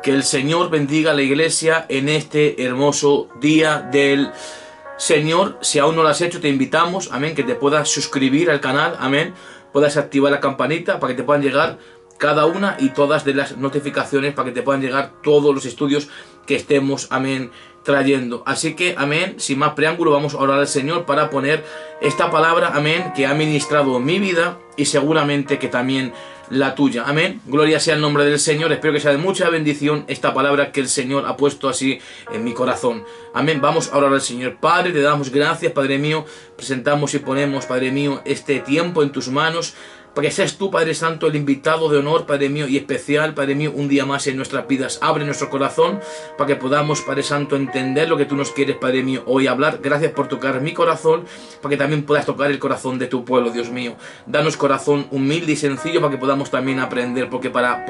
Que el Señor bendiga a la iglesia en este hermoso día del Señor. Si aún no lo has hecho, te invitamos, amén, que te puedas suscribir al canal, amén, puedas activar la campanita para que te puedan llegar cada una y todas de las notificaciones, para que te puedan llegar todos los estudios que estemos, amén, trayendo. Así que, amén, sin más preámbulo, vamos a orar al Señor para poner esta palabra, amén, que ha ministrado mi vida y seguramente que también la tuya, amén. Gloria sea el nombre del Señor. Espero que sea de mucha bendición esta palabra que el Señor ha puesto así en mi corazón, amén. Vamos a orar al Señor. Padre, te damos gracias, Padre mío, presentamos y ponemos, Padre mío, este tiempo en tus manos, para que seas tú, Padre Santo, el invitado de honor, Padre mío, y especial, Padre mío, un día más en nuestras vidas. Abre nuestro corazón para que podamos, Padre Santo, entender lo que tú nos quieres, Padre mío, hoy hablar. Gracias por tocar mi corazón, para que también puedas tocar el corazón de tu pueblo, Dios mío. Danos corazón humilde y sencillo para que podamos también aprender, porque para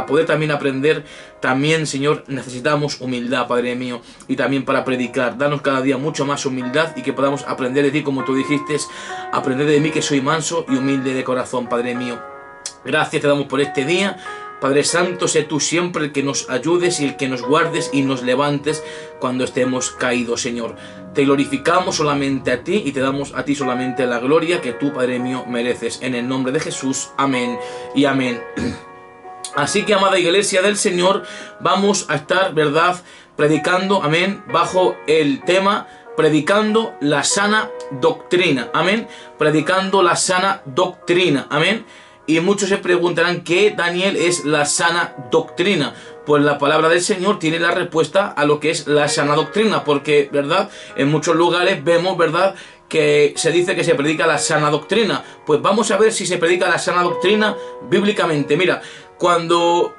poder también aprender, también, Señor, necesitamos humildad, Padre mío, y también para predicar. Danos cada día mucho más humildad y que podamos aprender de ti, como tú dijiste, aprender de mí que soy manso y humilde de corazón, Padre mío. Gracias te damos por este día. Padre Santo, sé tú siempre el que nos ayudes y el que nos guardes y nos levantes cuando estemos caídos, Señor. Te glorificamos solamente a ti y te damos a ti solamente la gloria que tú, Padre mío, mereces. En el nombre de Jesús, amén y amén. Así que, amada iglesia del Señor, vamos a estar, ¿verdad?, predicando, amén, bajo el tema predicando la sana doctrina, amén, predicando la sana doctrina, amén. Y muchos se preguntarán, ¿qué, Daniel, es la sana doctrina? Pues la palabra del Señor tiene la respuesta a lo que es la sana doctrina, porque, ¿verdad?, en muchos lugares vemos, ¿verdad?, que se dice que se predica la sana doctrina. Pues vamos a ver si se predica la sana doctrina bíblicamente. Mira, cuando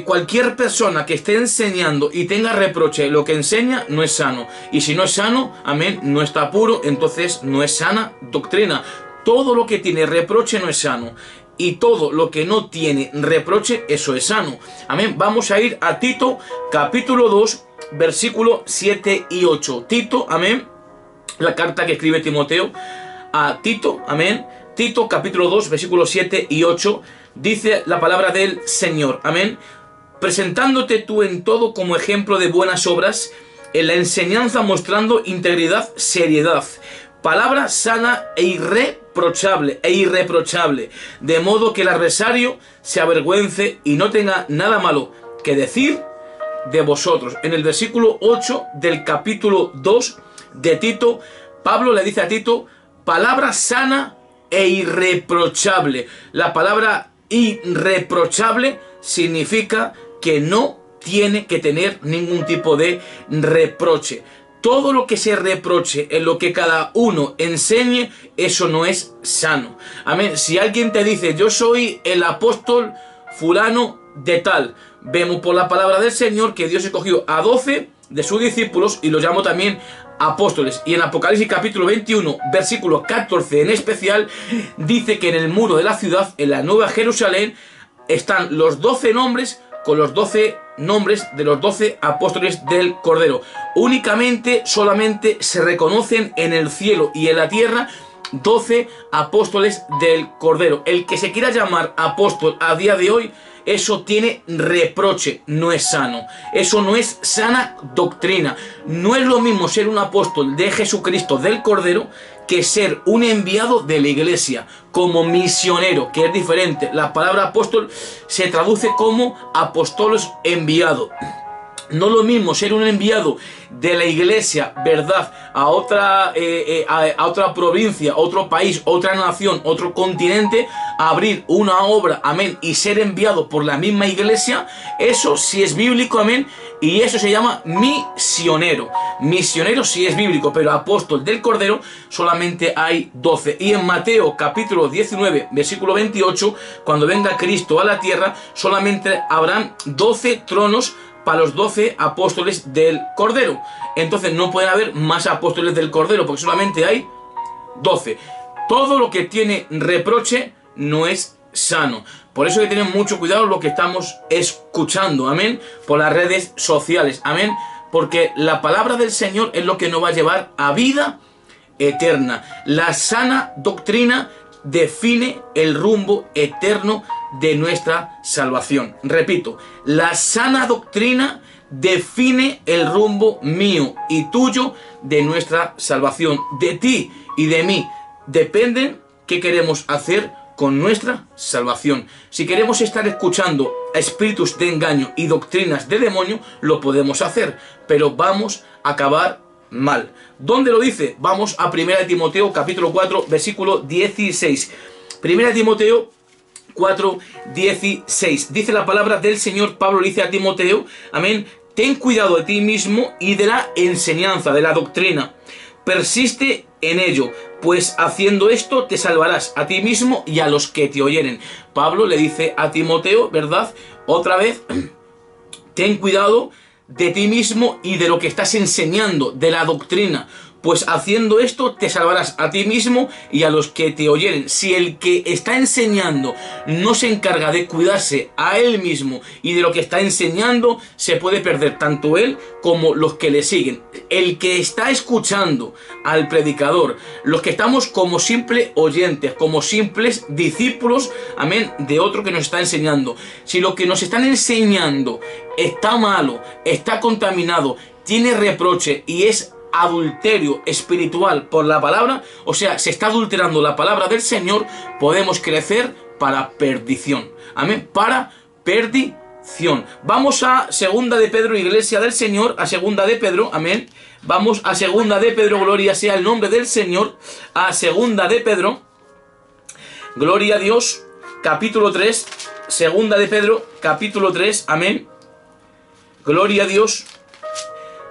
cualquier persona que esté enseñando y tenga reproche, lo que enseña no es sano. Y si no es sano, amén, no está puro, entonces no es sana doctrina. Todo lo que tiene reproche no es sano. Y todo lo que no tiene reproche, eso es sano. Amén. Vamos a ir a Tito, capítulo 2, versículo 7 y 8. Tito, amén. La carta que escribe Timoteo a Tito, amén. Tito, capítulo 2, versículos 7 y 8. Dice la palabra del Señor, amén. Presentándote tú en todo como ejemplo de buenas obras, en la enseñanza mostrando integridad, seriedad, palabra sana e irreprochable, de modo que el adversario se avergüence y no tenga nada malo que decir de vosotros. En el versículo 8 del capítulo 2 de Tito, Pablo le dice a Tito, palabra sana e irreprochable. La palabra irreprochable significa que no tiene que tener ningún tipo de reproche. Todo lo que se reproche en lo que cada uno enseñe, eso no es sano. Amén. Si alguien te dice, yo soy el apóstol fulano de tal, vemos por la palabra del Señor que Dios escogió a 12 de sus discípulos y los llamó también apóstoles. Y en Apocalipsis capítulo 21, versículo 14 en especial, dice que en el muro de la ciudad, en la Nueva Jerusalén, están los 12 nombres con los 12 nombres de los 12 apóstoles del Cordero. Solamente se reconocen en el cielo y en la tierra 12 apóstoles del Cordero. El que se quiera llamar apóstol a día de hoy, eso tiene reproche, no es sano. Eso no es sana doctrina. No es lo mismo ser un apóstol de Jesucristo del Cordero que ser un enviado de la iglesia, como misionero, que es diferente. La palabra apóstol se traduce como apóstolos enviado. No es lo mismo ser un enviado de la iglesia, ¿verdad?, a otra provincia, otro país, otra nación, otro continente, a abrir una obra, amén, y ser enviado por la misma iglesia. Eso sí es bíblico, amén, y eso se llama misionero. Misionero sí es bíblico, pero apóstol del Cordero solamente hay 12. Y en Mateo capítulo 19, versículo 28, cuando venga Cristo a la tierra, solamente habrán 12 tronos para los 12 apóstoles del Cordero. Entonces no pueden haber más apóstoles del Cordero, porque solamente hay 12. Todo lo que tiene reproche no es sano. Por eso hay que tener mucho cuidado lo que estamos escuchando, amén, por las redes sociales, amén, porque la palabra del Señor es lo que nos va a llevar a vida eterna. La sana doctrina define el rumbo eterno de nuestra salvación. Repito, la sana doctrina define el rumbo mío y tuyo de nuestra salvación. De ti y de mí dependen qué queremos hacer con nuestra salvación. Si queremos estar escuchando a espíritus de engaño y doctrinas de demonio, lo podemos hacer, pero vamos a acabar mal. ¿Dónde lo dice? Vamos a 1 Timoteo capítulo 4 versículo 16. 1 Timoteo 4:16. Dice la palabra del Señor. Pablo le dice a Timoteo, amén: ten cuidado de ti mismo y de la enseñanza, de la doctrina. Persiste en ello, pues haciendo esto te salvarás a ti mismo y a los que te oyeren. Pablo le dice a Timoteo, ¿verdad? Otra vez, ten cuidado de ti mismo y de lo que estás enseñando, de la doctrina. Pues haciendo esto te salvarás a ti mismo y a los que te oyeren. Si el que está enseñando no se encarga de cuidarse a él mismo y de lo que está enseñando, se puede perder tanto él como los que le siguen. El que está escuchando al predicador, los que estamos como simples oyentes, como simples discípulos, amén, de otro que nos está enseñando. Si lo que nos están enseñando está malo, está contaminado, tiene reproche y es adulterio espiritual por la palabra, o sea, se está adulterando la palabra del Señor, podemos crecer para perdición. Amén, para perdición. Vamos a 2 de Pedro, iglesia del Señor, a 2 de Pedro, amén. Vamos a 2 de Pedro, gloria sea el nombre del Señor, a 2 de Pedro, gloria a Dios, capítulo 3, 2 de Pedro, capítulo 3, amén, gloria a Dios.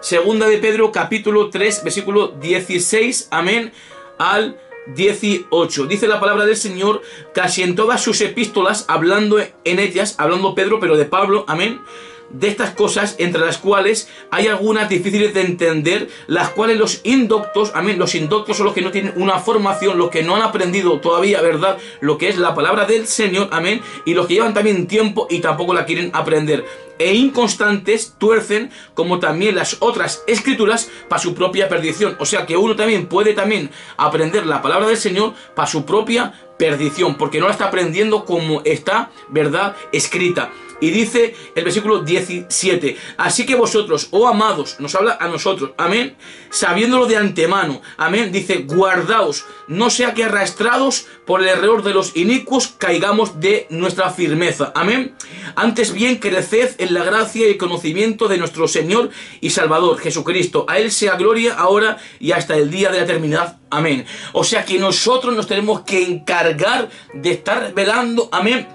2 de Pedro capítulo 3 versículo 16, amén, al 18. Dice la palabra del Señor: casi en todas sus epístolas, hablando en ellas, hablando Pedro, pero de Pablo, amén, de estas cosas, entre las cuales hay algunas difíciles de entender, las cuales los indoctos, amén, los indoctos son los que no tienen una formación, los que no han aprendido todavía, ¿verdad?, lo que es la palabra del Señor, amén, y los que llevan también tiempo y tampoco la quieren aprender, e inconstantes tuercen como también las otras escrituras para su propia perdición. O sea que uno también puede también aprender la palabra del Señor para su propia perdición, porque no la está aprendiendo como está, ¿verdad?, escrita. Y dice el versículo 17: así que vosotros, oh amados, nos habla a nosotros, amén, sabiéndolo de antemano, amén, dice: guardaos, no sea que arrastrados por el error de los inicuos caigamos de nuestra firmeza, amén. Antes bien, creced en la gracia y el conocimiento de nuestro Señor y Salvador Jesucristo. A Él sea gloria ahora y hasta el día de la eternidad, amén. O sea que nosotros nos tenemos que encargar de estar velando, amén,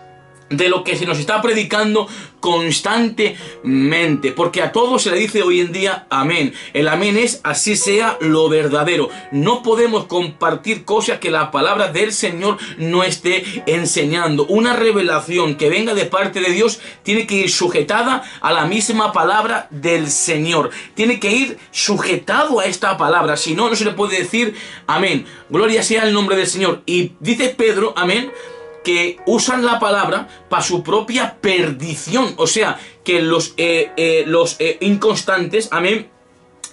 de lo que se nos está predicando constantemente, porque a todos se le dice hoy en día amén. El amén es: así sea lo verdadero. No podemos compartir cosas que la palabra del Señor no esté enseñando. Una revelación que venga de parte de Dios tiene que ir sujetada a la misma palabra del Señor, tiene que ir sujetado a esta palabra, si no, no se le puede decir amén. Gloria sea el nombre del Señor. Y dice Pedro, amén, que usan la palabra para su propia perdición. O sea, que los inconstantes, amén,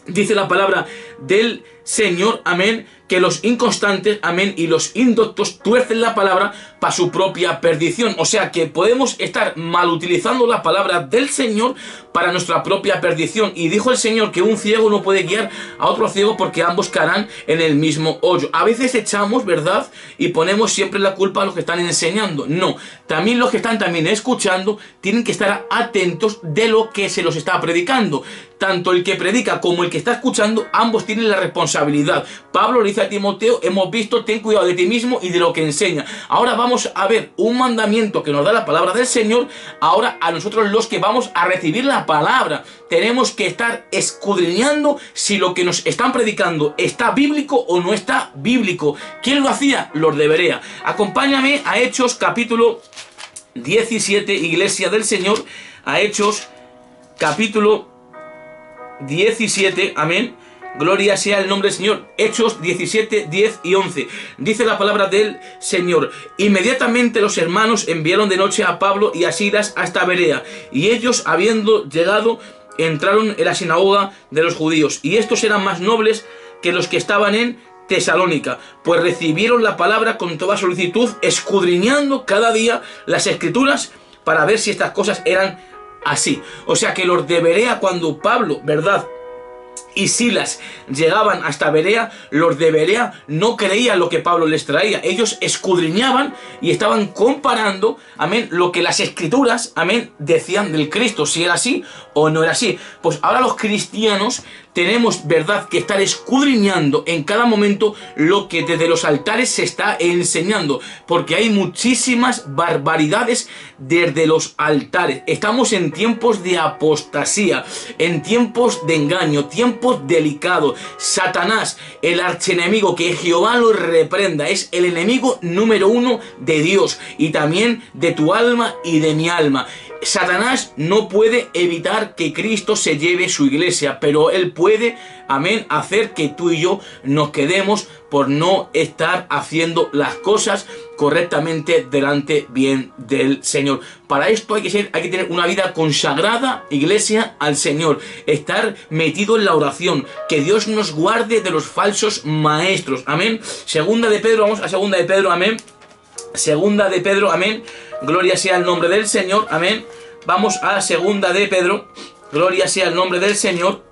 dice la palabra del Señor, amén, que los inconstantes, amén, y los indoctos tuercen la palabra para su propia perdición. O sea que podemos estar mal utilizando la palabra del Señor para nuestra propia perdición. Y dijo el Señor que un ciego no puede guiar a otro ciego, porque ambos caerán en el mismo hoyo. A veces echamos, ¿verdad?, y ponemos siempre la culpa a los que están enseñando. No, también los que están también escuchando tienen que estar atentos de lo que se los está predicando. Tanto el que predica como el que está escuchando, ambos tienen la responsabilidad. Pablo le dice a Timoteo: hemos visto, ten cuidado de ti mismo y de lo que enseña. Ahora vamos a ver un mandamiento que nos da la palabra del Señor. Ahora a nosotros, los que vamos a recibir la palabra, tenemos que estar escudriñando si lo que nos están predicando está bíblico o no está bíblico. ¿Quién lo hacía? Los de Berea. Acompáñame a Hechos capítulo 17, iglesia del Señor, a Hechos capítulo 17, amén, gloria sea el nombre del Señor. Hechos 17, 10 y 11. Dice la palabra del Señor: inmediatamente los hermanos enviaron de noche a Pablo y a Silas hasta Berea, y ellos, habiendo llegado, entraron en la sinagoga de los judíos, y estos eran más nobles que los que estaban en Tesalónica, pues recibieron la palabra con toda solicitud, escudriñando cada día las Escrituras para ver si estas cosas eran así. O sea que los de Berea, cuando Pablo, ¿verdad?, y Silas llegaban hasta Berea, los de Berea no creían lo que Pablo les traía. Ellos escudriñaban y estaban comparando, amén, lo que las Escrituras, amén, decían del Cristo, si era así o no era así. Pues ahora los cristianos tenemos, verdad, que estar escudriñando en cada momento lo que desde los altares se está enseñando, porque hay muchísimas barbaridades desde los altares. Estamos en tiempos de apostasía, en tiempos de engaño, tiempos delicados. Satanás, el archienemigo, que Jehová lo reprenda, es el enemigo número uno de Dios y también de tu alma y de mi alma. Satanás no puede evitar que Cristo se lleve su iglesia, pero él puede, amén, hacer que tú y yo nos quedemos por no estar haciendo las cosas correctamente delante bien del Señor. Para esto hay que tener una vida consagrada, iglesia, al Señor, estar metido en la oración, que Dios nos guarde de los falsos maestros, amén. Segunda de Pedro, vamos a segunda de Pedro, amén. Segunda de Pedro, amén. Gloria sea el nombre del Señor, amén. Vamos a segunda de Pedro. Gloria sea el nombre del Señor.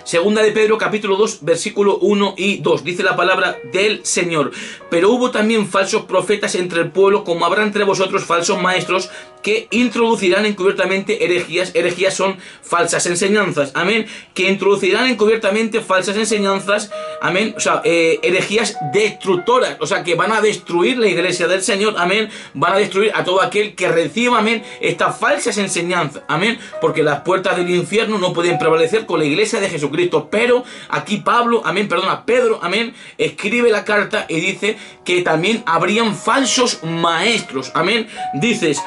Segunda de Pedro, capítulo 2, versículo 1 y 2. Dice la palabra del Señor: pero hubo también falsos profetas entre el pueblo, como habrá entre vosotros falsos maestros, que introducirán encubiertamente herejías. Herejías son falsas enseñanzas, amén. Que introducirán encubiertamente falsas enseñanzas, amén. O sea, herejías destructoras, o sea, que van a destruir la iglesia del Señor, amén. Van a destruir a todo aquel que reciba, amén, estas falsas enseñanzas, amén. Porque las puertas del infierno no pueden prevalecer con la iglesia de Jesucristo. Pero aquí Pedro, amén, escribe la carta y dice que también habrían falsos maestros, amén. Dices,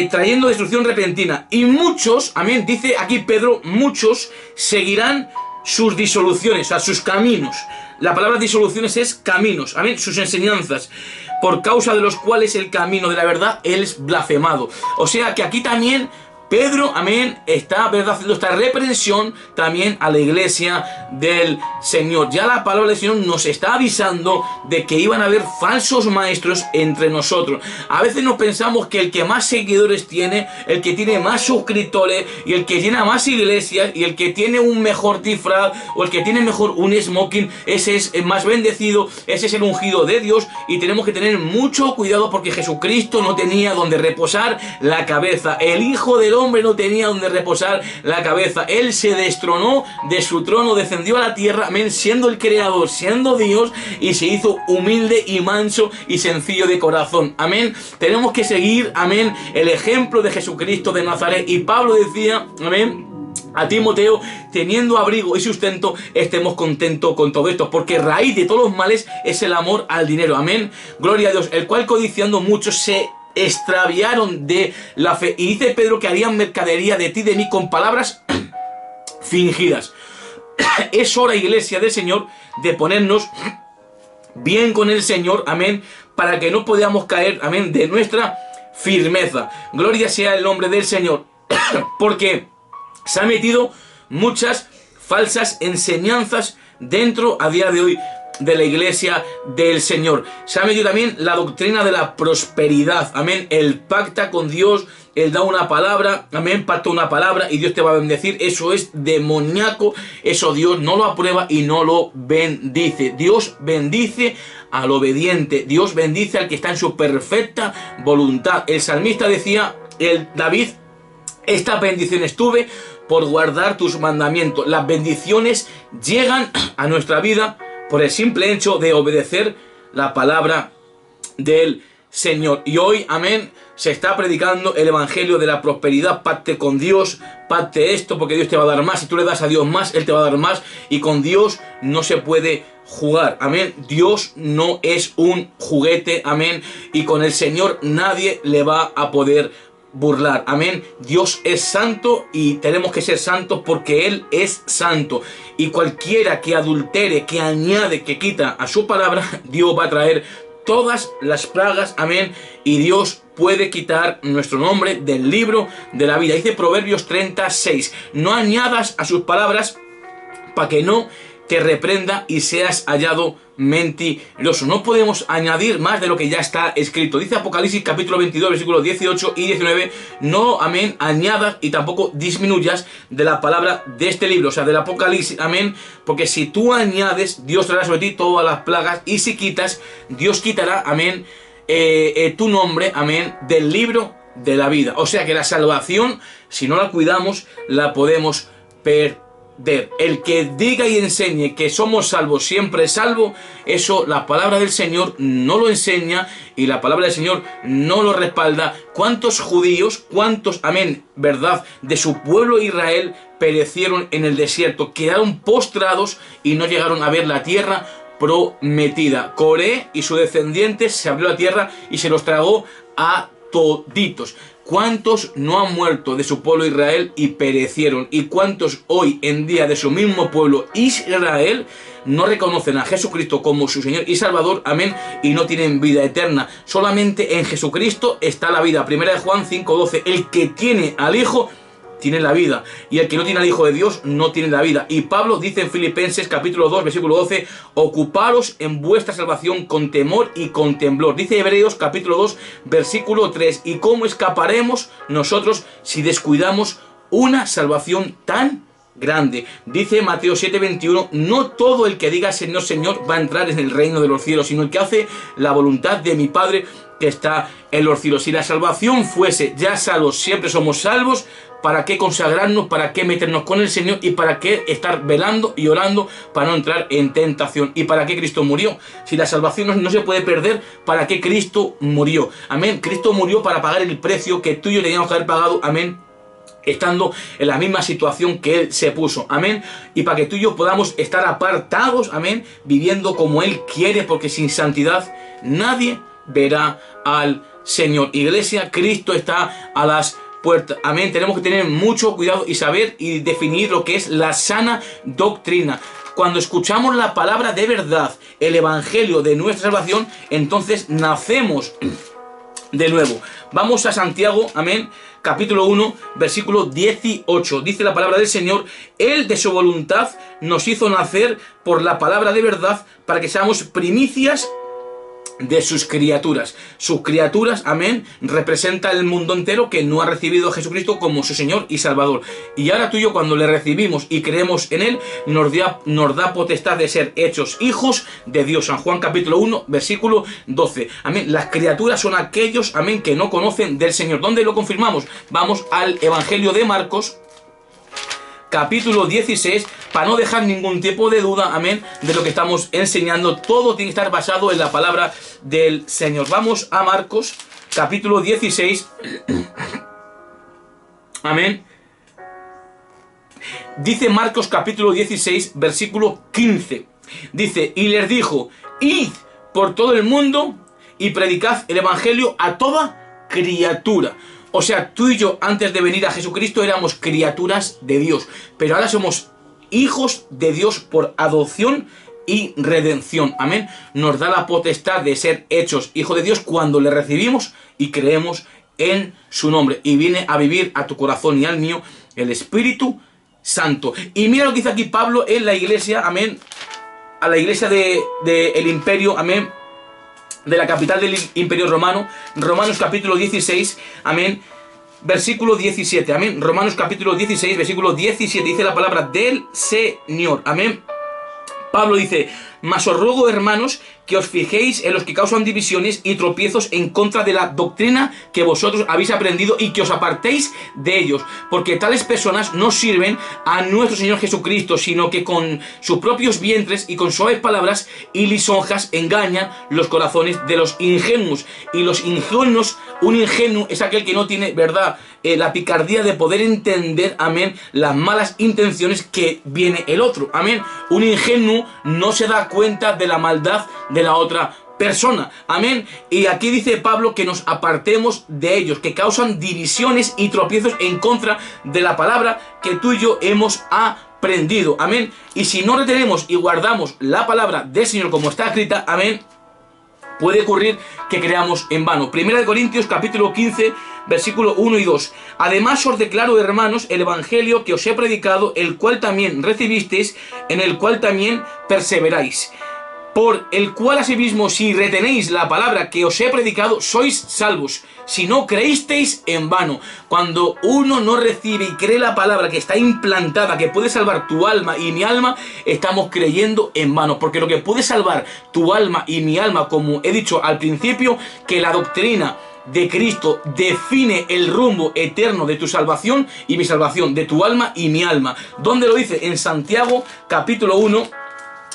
trayendo destrucción repentina. Y muchos, amén, dice aquí Pedro, muchos seguirán sus disoluciones, o sea, sus caminos. La palabra disoluciones es caminos, amén, sus enseñanzas, por causa de los cuales el camino de la verdad es blasfemado. O sea que aquí también Pedro, amén, está, ¿verdad?, haciendo esta reprensión también a la iglesia del Señor. Ya la palabra del Señor nos está avisando de que iban a haber falsos maestros entre nosotros. A veces nos pensamos que el que más seguidores tiene, el que tiene más suscriptores y el que llena más iglesias y el que tiene un mejor disfraz o el que tiene mejor un smoking, ese es el más bendecido, ese es el ungido de Dios. Y tenemos que tener mucho cuidado, porque Jesucristo no tenía donde reposar la cabeza. El Hijo del Hombre no tenía donde reposar la cabeza. Él se destronó de su trono, descendió a la tierra, amén, siendo el creador, siendo Dios, y se hizo humilde y manso y sencillo de corazón, amén. Tenemos que seguir, amén, el ejemplo de Jesucristo de Nazaret. Y Pablo decía, amén, a Timoteo, teniendo abrigo y sustento, estemos contentos con todo esto, porque raíz de todos los males es el amor al dinero, amén. Gloria a Dios, el cual codiciando muchos se extraviaron de la fe. Y dice Pedro que harían mercadería de ti, de mí, con palabras fingidas. Es hora, iglesia del Señor, de ponernos bien con el Señor, amén, para que no podamos caer, amén, de nuestra firmeza. Gloria sea el nombre del Señor. Porque se han metido muchas falsas enseñanzas dentro a día de hoy de la iglesia del Señor. Se ha metido también la doctrina de la prosperidad, amén. Él pacta con Dios, él da una palabra, amén, pacta una palabra y Dios te va a bendecir. Eso es demoníaco, eso Dios no lo aprueba y no lo bendice. Dios bendice al obediente, Dios bendice al que está en su perfecta voluntad. El salmista decía, David, estas bendiciones tuve por guardar tus mandamientos. Las bendiciones llegan a nuestra vida por el simple hecho de obedecer la palabra del Señor. Y hoy, amén, se está predicando el evangelio de la prosperidad. Pacte con Dios, pacte esto, porque Dios te va a dar más. Si tú le das a Dios más, Él te va a dar más. Y con Dios no se puede jugar, amén. Dios no es un juguete, amén. Y con el Señor nadie le va a poder burlar, amén. Dios es santo y tenemos que ser santos porque Él es santo. Y cualquiera que adultere, que añade, que quita a su palabra, Dios va a traer todas las plagas, amén. Y Dios puede quitar nuestro nombre del libro de la vida. Dice Proverbios 36, no añadas a sus palabras para que no te reprenda y seas hallado mentiroso. No podemos añadir más de lo que ya está escrito. Dice Apocalipsis capítulo 22, versículos 18 y 19, no, amén, añadas y tampoco disminuyas de la palabra de este libro, o sea, del Apocalipsis, amén, porque si tú añades, Dios traerá sobre ti todas las plagas, y si quitas, Dios quitará, amén, tu nombre, amén, del libro de la vida. O sea que la salvación, si no la cuidamos, la podemos perder. El que diga y enseñe que somos salvos, siempre salvo, eso la palabra del Señor no lo enseña y la palabra del Señor no lo respalda. ¿Cuántos judíos, cuántos, amén, verdad, de su pueblo Israel perecieron en el desierto, quedaron postrados y no llegaron a ver la tierra prometida? Coré y sus descendientes se abrió la tierra y se los tragó a toditos. ¿Cuántos no han muerto de su pueblo Israel y perecieron? ¿Y cuántos hoy en día de su mismo pueblo Israel no reconocen a Jesucristo como su Señor y Salvador? Amén. Y no tienen vida eterna. Solamente en Jesucristo está la vida. Primera de Juan 5:12. El que tiene al Hijo tiene la vida, y el que no tiene al Hijo de Dios no tiene la vida. Y Pablo dice en Filipenses capítulo 2 versículo 12, ocuparos en vuestra salvación con temor y con temblor. Dice Hebreos capítulo 2 versículo 3, y cómo escaparemos nosotros si descuidamos una salvación tan grande. Dice Mateo 7:21, no todo el que diga Señor, Señor va a entrar en el reino de los cielos, sino el que hace la voluntad de mi Padre que está en los cielos. Si la salvación fuese ya salvos, siempre somos salvos, ¿para qué consagrarnos? ¿Para qué meternos con el Señor? ¿Y para qué estar velando y orando para no entrar en tentación? ¿Y para qué Cristo murió? Si la salvación no se puede perder, ¿para qué Cristo murió? Amén. Cristo murió para pagar el precio que tú y yo teníamos que haber pagado. Amén. Estando en la misma situación que Él se puso, amén, y para que tú y yo podamos estar apartados, amén, viviendo como Él quiere, porque sin santidad nadie verá al Señor. Iglesia, Cristo está a las puertas, amén. Tenemos que tener mucho cuidado y saber y definir lo que es la sana doctrina. Cuando escuchamos la palabra de verdad, el evangelio de nuestra salvación, entonces nacemos de nuevo. Vamos a Santiago, amén, capítulo 1, versículo 18. Dice la palabra del Señor, Él de su voluntad nos hizo nacer por la palabra de verdad para que seamos primicias de sus criaturas. Sus criaturas, amén, representa el mundo entero que no ha recibido a Jesucristo como su Señor y Salvador. Y ahora tú y yo, cuando le recibimos y creemos en Él, nos da potestad de ser hechos hijos de Dios. San Juan capítulo 1, versículo 12. Amén. Las criaturas son aquellos, amén, que no conocen del Señor. ¿Dónde lo confirmamos? Vamos al Evangelio de Marcos, capítulo 16, para no dejar ningún tipo de duda, amén, de lo que estamos enseñando. Todo tiene que estar basado en la palabra del Señor. Vamos a Marcos, capítulo 16, amén. Dice Marcos, capítulo 16, versículo 15. Dice, y les dijo, id por todo el mundo y predicad el evangelio a toda criatura. O sea, tú y yo, antes de venir a Jesucristo, éramos criaturas de Dios. Pero ahora somos hijos de Dios por adopción y redención. Amén. Nos da la potestad de ser hechos hijos de Dios cuando le recibimos y creemos en su nombre. Y viene a vivir a tu corazón y al mío el Espíritu Santo. Y mira lo que dice aquí Pablo en la iglesia, amén. A la iglesia del imperio, amén, de la capital del imperio romano. Romanos capítulo 16, amén, versículo 17, amén. Romanos capítulo 16, versículo 17, dice la palabra del Señor, amén. Pablo dice, mas os ruego, hermanos, que os fijéis en los que causan divisiones y tropiezos en contra de la doctrina que vosotros habéis aprendido y que os apartéis de ellos, porque tales personas no sirven a nuestro Señor Jesucristo, sino que con sus propios vientres y con suaves palabras y lisonjas engañan los corazones de los ingenuos. Y los ingenuos, un ingenuo es aquel que no tiene, verdad, la picardía de poder entender, amén, las malas intenciones que viene el otro, amén. Un ingenuo no se da cuenta de la maldad de la otra persona, amén. Y aquí dice Pablo que nos apartemos de ellos, que causan divisiones y tropiezos en contra de la palabra que tú y yo hemos aprendido, amén. Y si no retenemos y guardamos la palabra del Señor como está escrita, amén, puede ocurrir que creamos en vano. Primera de Corintios capítulo 15, versículo 1 y 2. Además os declaro, hermanos, el evangelio que os he predicado, el cual también recibisteis, en el cual también perseveráis. Por el cual asimismo, si retenéis la palabra que os he predicado, sois salvos, si no creísteis en vano. Cuando uno no recibe y cree la palabra que está implantada, que puede salvar tu alma y mi alma, estamos creyendo en vano. Porque lo que puede salvar tu alma y mi alma, como he dicho al principio, que la doctrina de Cristo define el rumbo eterno de tu salvación y mi salvación, de tu alma y mi alma. ¿Dónde lo dice? En Santiago capítulo 1.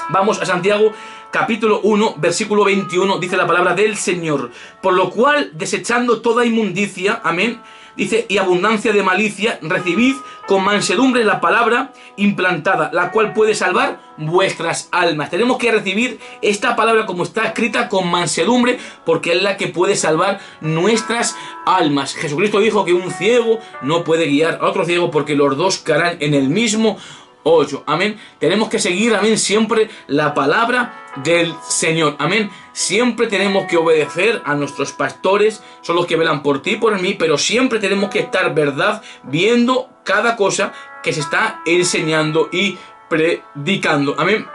Vamos a Santiago capítulo 1, versículo 21, dice la palabra del Señor. Por lo cual, desechando toda inmundicia, amén, dice, y abundancia de malicia, recibid con mansedumbre la palabra implantada, la cual puede salvar vuestras almas. Tenemos que recibir esta palabra como está escrita con mansedumbre, porque es la que puede salvar nuestras almas. Jesucristo dijo que un ciego no puede guiar a otro ciego, porque los dos caerán en el mismo 8. Amén. Tenemos que seguir, amén, siempre la palabra del Señor. Amén. Siempre tenemos que obedecer a nuestros pastores, son los que velan por ti y por mí, pero siempre tenemos que estar, verdad, viendo cada cosa que se está enseñando y predicando. Amén.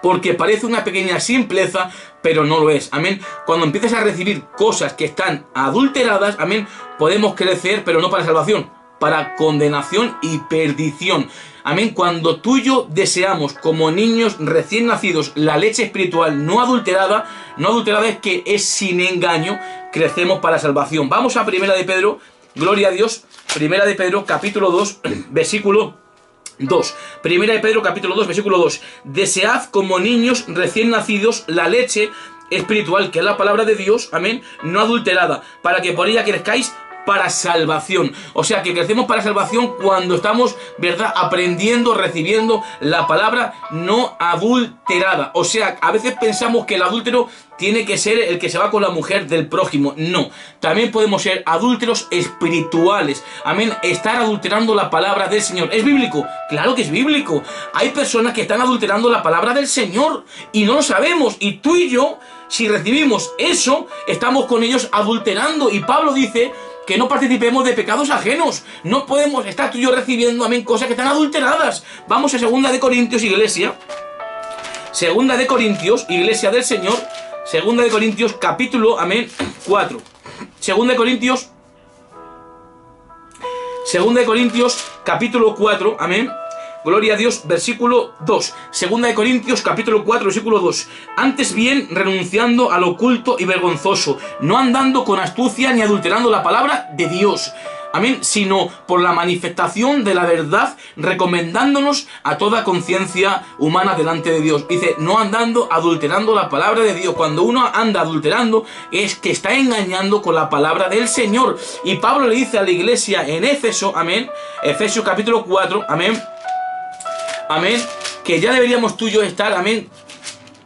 Porque parece una pequeña simpleza, pero no lo es. Amén. Cuando empiezas a recibir cosas que están adulteradas, amén, podemos crecer, pero no para salvación, para condenación y perdición. Amén. Cuando tú y yo deseamos como niños recién nacidos la leche espiritual no adulterada es que es sin engaño, crecemos para salvación. Vamos a Primera de Pedro, gloria a Dios, Primera de Pedro capítulo 2, versículo 2. Primera de Pedro capítulo 2, versículo 2. Desead como niños recién nacidos la leche espiritual, que es la palabra de Dios, amén, no adulterada, para que por ella crezcáis para salvación. O sea que crecemos para salvación cuando estamos, ¿verdad?, aprendiendo, recibiendo la palabra no adulterada. O sea, a veces pensamos que el adúltero tiene que ser el que se va con la mujer del prójimo. No, también podemos ser adúlteros espirituales. Amén, estar adulterando la palabra del Señor. ¿Es bíblico? Claro que es bíblico. Hay personas que están adulterando la palabra del Señor y no lo sabemos. Y tú y yo, si recibimos eso, estamos con ellos adulterando. Y Pablo dice que no participemos de pecados ajenos. No podemos estar tú y yo recibiendo, amén, cosas que están adulteradas. Vamos a 2 de Corintios, iglesia. 2 de Corintios, iglesia del Señor. 2 de Corintios, capítulo, amén, 4. 2 de Corintios, capítulo 4, amén. Gloria a Dios, versículo 2. 2 de Corintios, capítulo 4, versículo 2. Antes bien, renunciando al oculto y vergonzoso, no andando con astucia ni adulterando la palabra de Dios. Amén, sino por la manifestación de la verdad, recomendándonos a toda conciencia humana delante de Dios. Dice, no andando adulterando la palabra de Dios. Cuando uno anda adulterando, es que está engañando con la palabra del Señor. Y Pablo le dice a la iglesia en Éfeso, amén, Efesios capítulo 4, amén, amén, que ya deberíamos tú y yo estar, amén,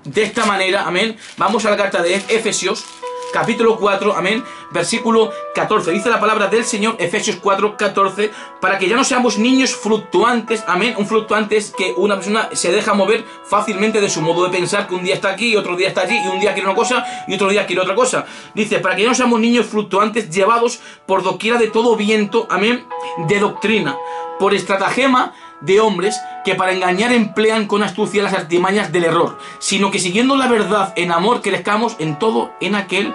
de esta manera, amén. Vamos a la carta de Efesios, capítulo 4, amén, versículo 14. Dice la palabra del Señor, Efesios 4, 14, para que ya no seamos niños fluctuantes, amén. Un fluctuante es que una persona se deja mover fácilmente de su modo de pensar, que un día está aquí y otro día está allí, y un día quiere una cosa y otro día quiere otra cosa. Dice, para que ya no seamos niños fluctuantes, llevados por doquiera de todo viento, amén, de doctrina, por estratagema de hombres que para engañar emplean con astucia las artimañas del error, sino que siguiendo la verdad en amor crezcamos en todo en aquel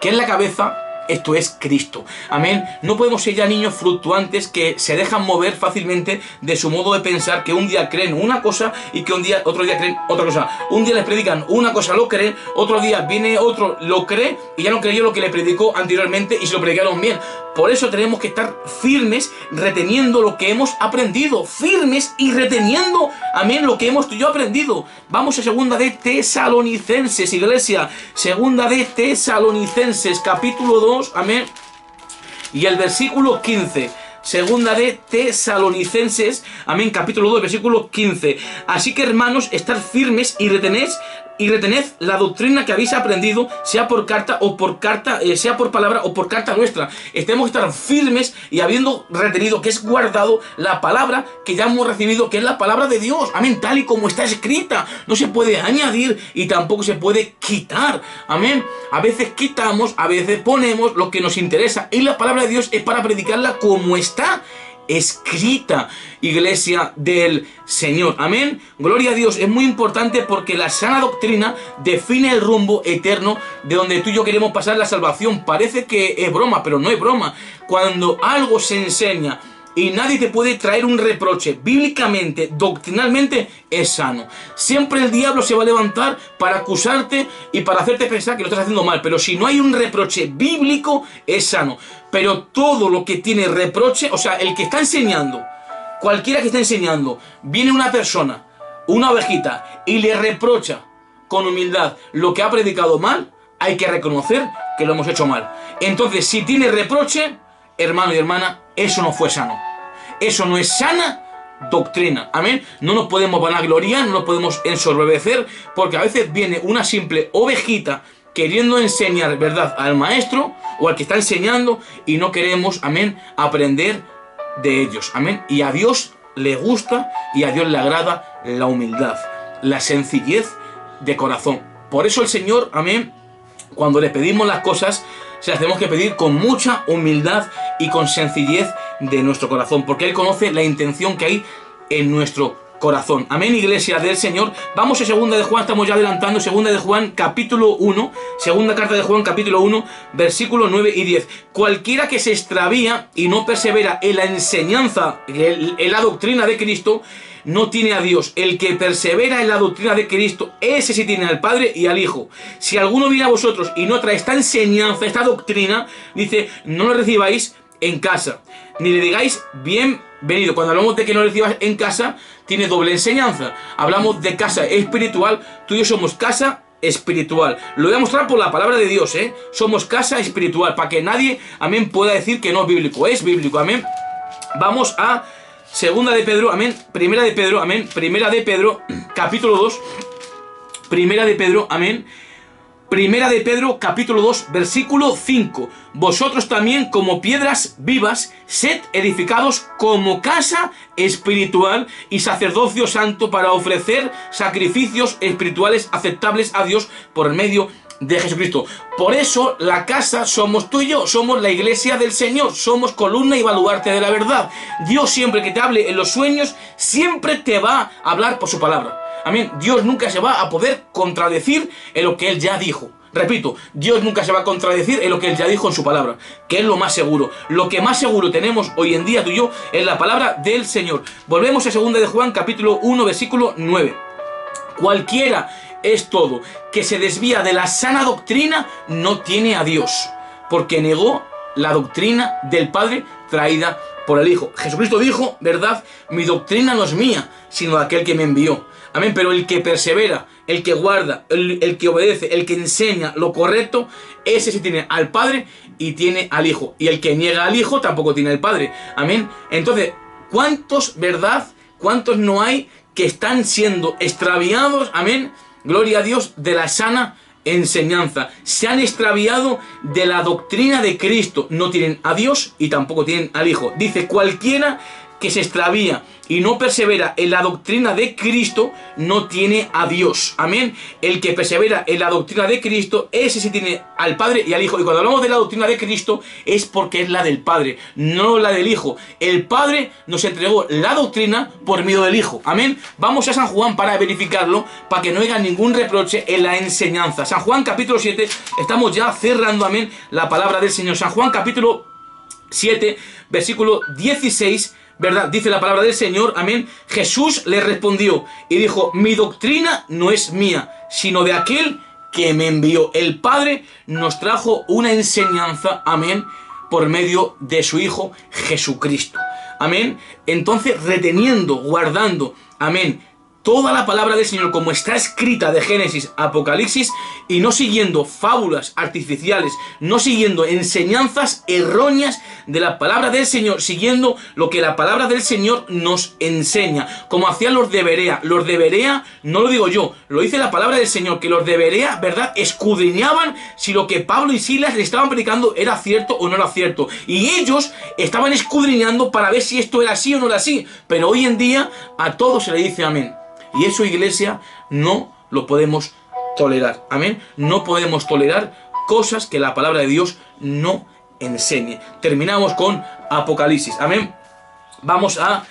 que es la cabeza, esto es Cristo. Amén. No podemos ser ya niños fluctuantes que se dejan mover fácilmente de su modo de pensar, que un día creen una cosa y que otro día creen otra cosa. Un día les predican una cosa, lo creen, otro día viene otro, lo cree y ya no creyó lo que le predicó anteriormente y se lo predicaron bien. Por eso tenemos que estar firmes, reteniendo lo que hemos aprendido. Firmes y reteniendo, amén, lo que hemos tú y yo aprendido. Vamos a 2 de Tesalonicenses, iglesia. 2 de Tesalonicenses, capítulo 2, amén. Y el versículo 15. 2 de Tesalonicenses, amén, capítulo 2, versículo 15. Así que, hermanos, estar firmes y retened y retened la doctrina que habéis aprendido, sea por carta o por carta, sea por palabra o por carta nuestra. Tenemos que estar firmes y habiendo retenido, que es guardado la palabra que ya hemos recibido, que es la palabra de Dios. Amén, tal y como está escrita. No se puede añadir y tampoco se puede quitar. Amén. A veces quitamos, a veces ponemos lo que nos interesa. Y la palabra de Dios es para predicarla como está escrita, iglesia del Señor. Amén. Gloria a Dios. Es muy importante porque la sana doctrina define el rumbo eterno de donde tú y yo queremos pasar la salvación. Parece que es broma, pero no es broma. Cuando algo se enseña y nadie te puede traer un reproche, bíblicamente, doctrinalmente, es sano. Siempre el diablo se va a levantar para acusarte y para hacerte pensar que lo estás haciendo mal. Pero si no hay un reproche bíblico, es sano. Pero todo lo que tiene reproche, o sea, el que está enseñando, cualquiera que esté enseñando, viene una persona, una ovejita, y le reprocha con humildad lo que ha predicado mal, hay que reconocer que lo hemos hecho mal. Entonces, si tiene reproche, hermano y hermana, eso no fue sano. Eso no es sana doctrina. Amén. No nos podemos vanagloriar, no nos podemos ensorbecer, porque a veces viene una simple ovejita queriendo enseñar verdad al maestro o al que está enseñando y no queremos, amén, aprender de ellos. Amén. Y a Dios le gusta y a Dios le agrada la humildad, la sencillez de corazón. Por eso el Señor, amén, cuando le pedimos las cosas, se las tenemos que pedir con mucha humildad y con sencillez de nuestro corazón, porque Él conoce la intención que hay en nuestro corazón. Amén, iglesia del Señor. Vamos a segunda de Juan, estamos ya adelantando, segunda de Juan, capítulo 1, segunda carta de Juan, capítulo 1, versículos 9 y 10. Cualquiera que se extravía y no persevera en la enseñanza, en la doctrina de Cristo, no tiene a Dios. El que persevera en la doctrina de Cristo, ese sí tiene al Padre y al Hijo. Si alguno viene a vosotros y no trae esta enseñanza, esta doctrina, dice, no lo recibáis en casa, ni le digáis bienvenido. Cuando hablamos de que no lo recibas en casa, tiene doble enseñanza. Hablamos de casa espiritual, tú y yo somos casa espiritual. Lo voy a mostrar por la palabra de Dios, Somos casa espiritual, para que nadie, amén, pueda decir que no es bíblico. Es bíblico, amén. Vamos a segunda de Pedro, amén, primera de Pedro, amén, primera de Pedro, capítulo 2, primera de Pedro, amén, primera de Pedro, capítulo 2, versículo 5. Vosotros también, como piedras vivas, sed edificados como casa espiritual y sacerdocio santo para ofrecer sacrificios espirituales aceptables a Dios por medio de Jesucristo. Por eso la casa somos tú y yo, somos la iglesia del Señor, somos columna y baluarte de la verdad. Dios siempre que te hable en los sueños, siempre te va a hablar por su palabra. Amén. Dios nunca se va a poder contradecir en lo que Él ya dijo. Repito, Dios nunca se va a contradecir en lo que Él ya dijo en su palabra, que es lo más seguro. Lo que más seguro tenemos hoy en día tú y yo es la palabra del Señor. Volvemos a segunda de Juan, capítulo 1, versículo 9. Cualquiera es todo que se desvía de la sana doctrina no tiene a Dios, porque negó la doctrina del Padre traída por el Hijo. Jesucristo dijo, verdad, mi doctrina no es mía, sino de aquel que me envió. Amén, pero el que persevera, el que guarda, el que obedece, el que enseña lo correcto, ese sí tiene al Padre y tiene al Hijo. Y el que niega al Hijo tampoco tiene al Padre. Amén. Entonces, ¿cuántos, verdad, cuántos no hay que están siendo extraviados, amén, gloria a Dios, de la sana enseñanza? Se han extraviado de la doctrina de Cristo. No tienen a Dios y tampoco tienen al Hijo. Dice, cualquiera que se extravía y no persevera en la doctrina de Cristo, no tiene a Dios. Amén. El que persevera en la doctrina de Cristo, ese sí tiene al Padre y al Hijo. Y cuando hablamos de la doctrina de Cristo, es porque es la del Padre, no la del Hijo. El Padre nos entregó la doctrina por medio del Hijo. Amén. Vamos a San Juan para verificarlo, para que no haya ningún reproche en la enseñanza. San Juan capítulo 7, estamos ya cerrando, amén, la palabra del Señor. San Juan capítulo 7, versículo 16, ¿verdad? Dice la palabra del Señor, amén. Jesús le respondió y dijo, mi doctrina no es mía, sino de aquel que me envió. El Padre nos trajo una enseñanza, amén, por medio de su Hijo Jesucristo. Amén. Entonces, reteniendo, guardando, amén, toda la palabra del Señor como está escrita de Génesis a Apocalipsis y no siguiendo fábulas artificiales, no siguiendo enseñanzas erróneas de la palabra del Señor, siguiendo lo que la palabra del Señor nos enseña, como hacían los de Berea. Los de Berea, no lo digo yo, lo dice la palabra del Señor, que los de Berea, ¿verdad?, escudriñaban si lo que Pablo y Silas le estaban predicando era cierto o no era cierto. Y ellos estaban escudriñando para ver si esto era así o no era así. Pero hoy en día a todo se le dice amén. Y eso, iglesia, no lo podemos tolerar. Amén. No podemos tolerar cosas que la palabra de Dios no enseñe. Terminamos con Apocalipsis. Amén. Vamos a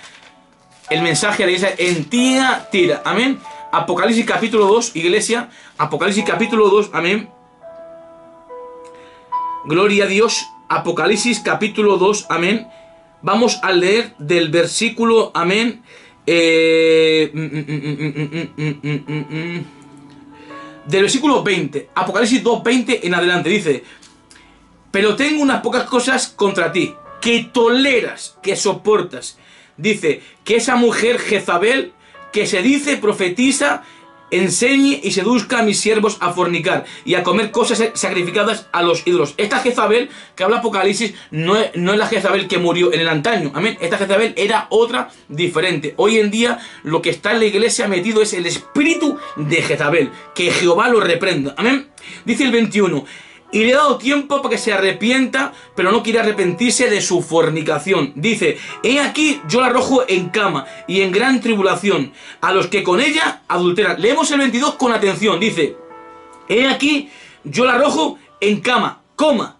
el mensaje de la iglesia en Tiatira. Amén. Apocalipsis capítulo 2, iglesia. Apocalipsis capítulo 2. Amén. Gloria a Dios. Apocalipsis capítulo 2. Amén. Vamos a leer del versículo. Amén. Del versículo 20, Apocalipsis 2:20 en adelante, dice: pero tengo unas pocas cosas contra ti, que toleras, que soportas. Dice que esa mujer Jezabel, que se dice profetiza, enseñe y seduzca a mis siervos a fornicar y a comer cosas sacrificadas a los ídolos. Esta Jezabel que habla Apocalipsis no es la Jezabel que murió en el antaño. Amén. Esta Jezabel era otra diferente. Hoy en día lo que está en la iglesia metido es el espíritu de Jezabel. Que Jehová lo reprenda. Amén. Dice el 21. Y le he dado tiempo para que se arrepienta, pero no quiere arrepentirse de su fornicación. Dice: he aquí yo la arrojo en cama y en gran tribulación a los que con ella adulteran. Leemos el 22 con atención. Dice: he aquí yo la arrojo en cama, coma.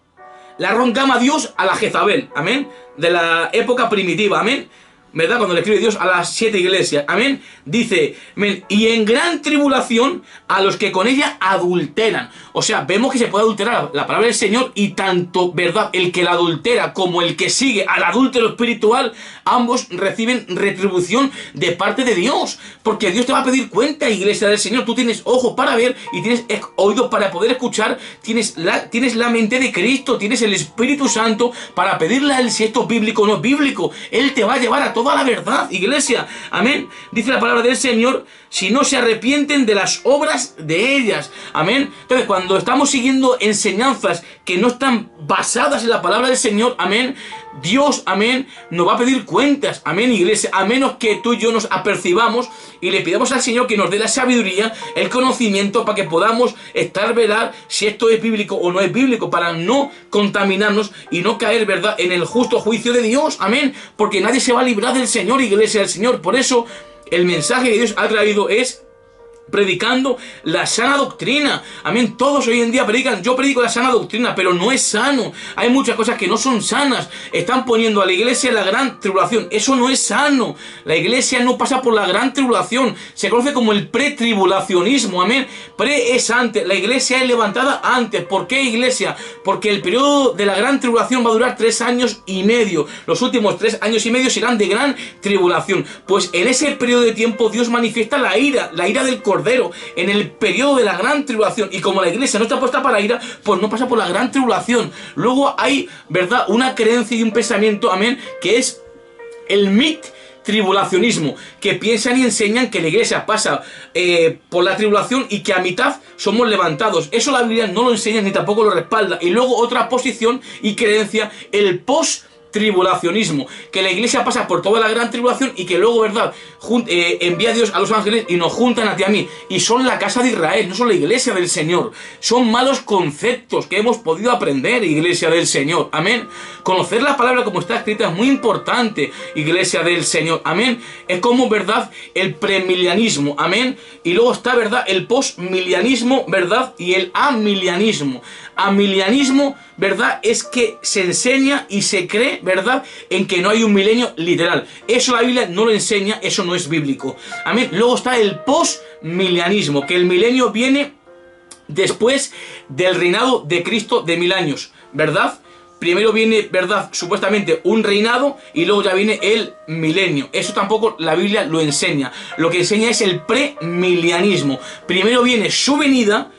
La arrojo en cama Dios a la Jezabel. Amén. De la época primitiva. Amén. ¿Verdad? Cuando le escribe Dios a las 7 iglesias. Amén. Dice, amén, y en gran tribulación a los que con ella adulteran. O sea, vemos que se puede adulterar la palabra del Señor, y tanto, ¿verdad?, el que la adultera como el que sigue al adúltero espiritual, ambos reciben retribución de parte de Dios. Porque Dios te va a pedir cuenta, iglesia del Señor. Tú tienes ojos para ver y tienes oídos para poder escuchar. Tienes la mente de Cristo, tienes el Espíritu Santo para pedirle a Él si esto es bíblico o no es bíblico. Él te va a llevar a toda la verdad, iglesia. Amén. Dice la palabra del Señor: si no se arrepienten de las obras de ellas. Amén. Entonces, cuando estamos siguiendo enseñanzas que no están basadas en la palabra del Señor, amén, Dios, amén, nos va a pedir cuentas, amén, iglesia, a menos que tú y yo nos apercibamos y le pidamos al Señor que nos dé la sabiduría, el conocimiento, para que podamos estar, ¿verdad?, si esto es bíblico o no es bíblico, para no contaminarnos y no caer, ¿verdad?, en el justo juicio de Dios, amén, porque nadie se va a librar del Señor, iglesia del Señor. Por eso el mensaje que Dios ha traído es predicando la sana doctrina. Amén. Todos hoy en día predican: yo predico la sana doctrina, pero no es sano. Hay muchas cosas que no son sanas. Están poniendo a la iglesia en la gran tribulación. Eso no es sano. La iglesia no pasa por la gran tribulación. Se conoce como el pretribulacionismo. Amén. Pre es antes. La iglesia es levantada antes. ¿Por qué, iglesia? Porque el periodo de la gran tribulación va a durar 3 años y medio. Los últimos 3 años y medio serán de gran tribulación. Pues en ese periodo de tiempo Dios manifiesta la ira del Cordero, en el periodo de la gran tribulación. Y como la iglesia no está puesta para ira, pues no pasa por la gran tribulación. Luego hay, ¿verdad?, una creencia y un pensamiento, amén, que es el tribulacionismo, que piensan y enseñan que la iglesia pasa por la tribulación y que a mitad somos levantados. Eso la Biblia no lo enseña ni tampoco lo respalda. Y luego otra posición y creencia, el post-tribulacionismo, que la iglesia pasa por toda la gran tribulación y que luego, ¿verdad?, envía a Dios a los ángeles y nos juntan a ti y a mí. Y son la casa de Israel, no son la iglesia del Señor. Son malos conceptos que hemos podido aprender, iglesia del Señor. Amén. Conocer la palabra como está escrita es muy importante, iglesia del Señor. Amén. Es como, ¿verdad?, el premilianismo. Amén. Y luego está, ¿verdad?, el postmilianismo, ¿verdad?, y el amilianismo. Amilianismo, ¿verdad?, es que se enseña y se cree, ¿verdad?, en que no hay un milenio literal. Eso la Biblia no lo enseña, eso no es bíblico. Amén. Luego está el postmilianismo, que el milenio viene después del reinado de Cristo de 1000 años, ¿verdad? Primero viene, ¿verdad?, supuestamente un reinado y luego ya viene el milenio. Eso tampoco la Biblia lo enseña. Lo que enseña es el premilianismo. Primero viene su venida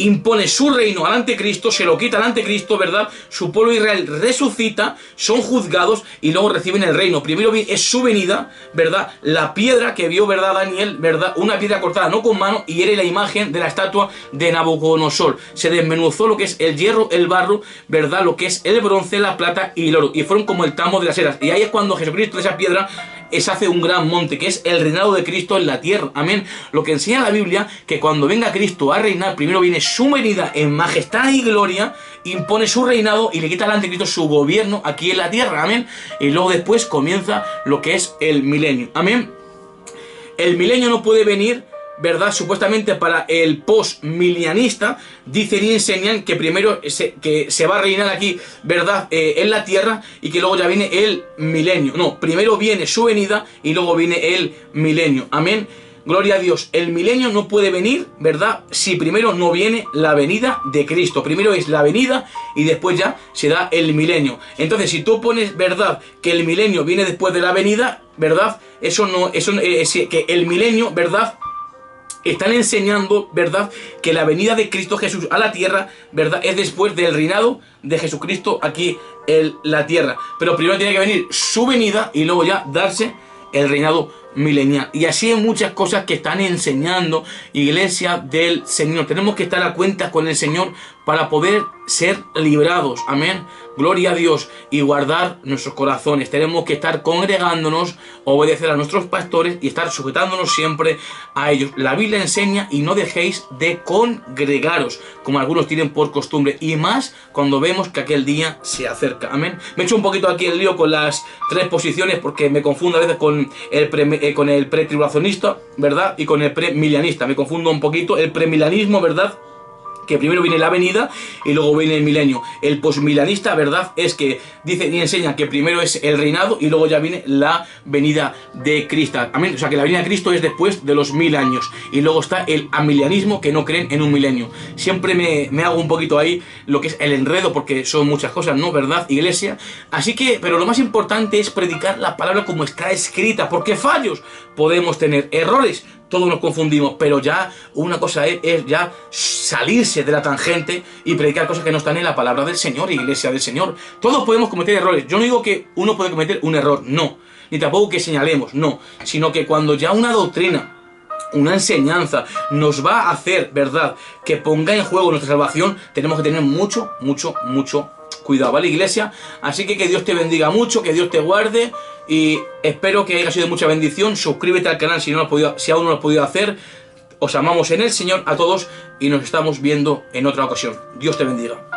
impone su reino al anticristo, se lo quita al anticristo, ¿verdad? Su pueblo Israel resucita, son juzgados y luego reciben el reino. Primero es su venida, ¿verdad? La piedra que vio, ¿verdad? Daniel, ¿verdad? Una piedra cortada no con mano y era la imagen de la estatua de Nabucodonosor. Se desmenuzó lo que es el hierro, el barro, ¿verdad? Lo que es el bronce, la plata y el oro. Y fueron como el tamo de las eras. Y ahí es cuando Jesucristo de esa piedra se hace un gran monte, que es el reinado de Cristo en la tierra. Amén. Lo que enseña la Biblia, que cuando venga Cristo a reinar, primero viene su venida en majestad y gloria, impone su reinado y le quita al anticristo su gobierno aquí en la tierra. Amén. Y luego después comienza lo que es el milenio. Amén. El milenio no puede venir, ¿verdad? Supuestamente para el post-milenianista, dicen y enseñan que primero se va a reinar aquí, ¿verdad? En la tierra y que luego ya viene el milenio. No, primero viene su venida y luego viene el milenio. Amén. Gloria a Dios. El milenio no puede venir, ¿verdad? Si primero no viene la venida de Cristo. Primero es la venida y después ya se da el milenio. Entonces, si tú pones, ¿verdad?, que el milenio viene después de la venida, ¿verdad? Que el milenio, ¿verdad?, están enseñando, ¿verdad?, que la venida de Cristo Jesús a la tierra, ¿verdad?, es después del reinado de Jesucristo aquí en la tierra. Pero primero tiene que venir su venida y luego ya darse el reinado milenial. Y así hay muchas cosas que están enseñando, iglesia del Señor. Tenemos que estar a cuentas con el Señor para poder ser librados. Amén. Gloria a Dios. Y guardar nuestros corazones. Tenemos que estar congregándonos, obedecer a nuestros pastores y estar sujetándonos siempre a ellos. La Biblia enseña: y no dejéis de congregaros, como algunos tienen por costumbre, y más cuando vemos que aquel día se acerca. Amén. Me he hecho un poquito aquí el lío con las tres posiciones porque me confundo a veces con el pretribulacionista, ¿verdad? Y con el premilenianista. Me confundo un poquito. El premilenianismo, ¿verdad?, que primero viene la venida y luego viene el milenio. El posmilenista, ¿verdad?, es que dice y enseña que primero es el reinado y luego ya viene la venida de Cristo. Amén. O sea, que la venida de Cristo es después de los 1000 años. Y luego está el amilianismo, que no creen en un milenio. Siempre me hago un poquito ahí lo que es el enredo, porque son muchas cosas, ¿no? ¿Verdad, iglesia? Así que, pero lo más importante es predicar la palabra como está escrita, porque fallos podemos tener, errores todos nos confundimos, pero ya una cosa es ya salirse de la tangente y predicar cosas que no están en la palabra del Señor, iglesia del Señor. Todos podemos cometer errores. Yo no digo que uno puede cometer un error, no. Ni tampoco que señalemos, no. Sino que cuando ya una doctrina, una enseñanza nos va a hacer, ¿verdad?, que ponga en juego nuestra salvación, tenemos que tener mucho cuidado, ¿vale, iglesia? Así que Dios te bendiga mucho, que Dios te guarde y espero que haya sido de mucha bendición. Suscríbete al canal si aún no lo has podido hacer. Os amamos en el Señor a todos y nos estamos viendo en otra ocasión. Dios te bendiga.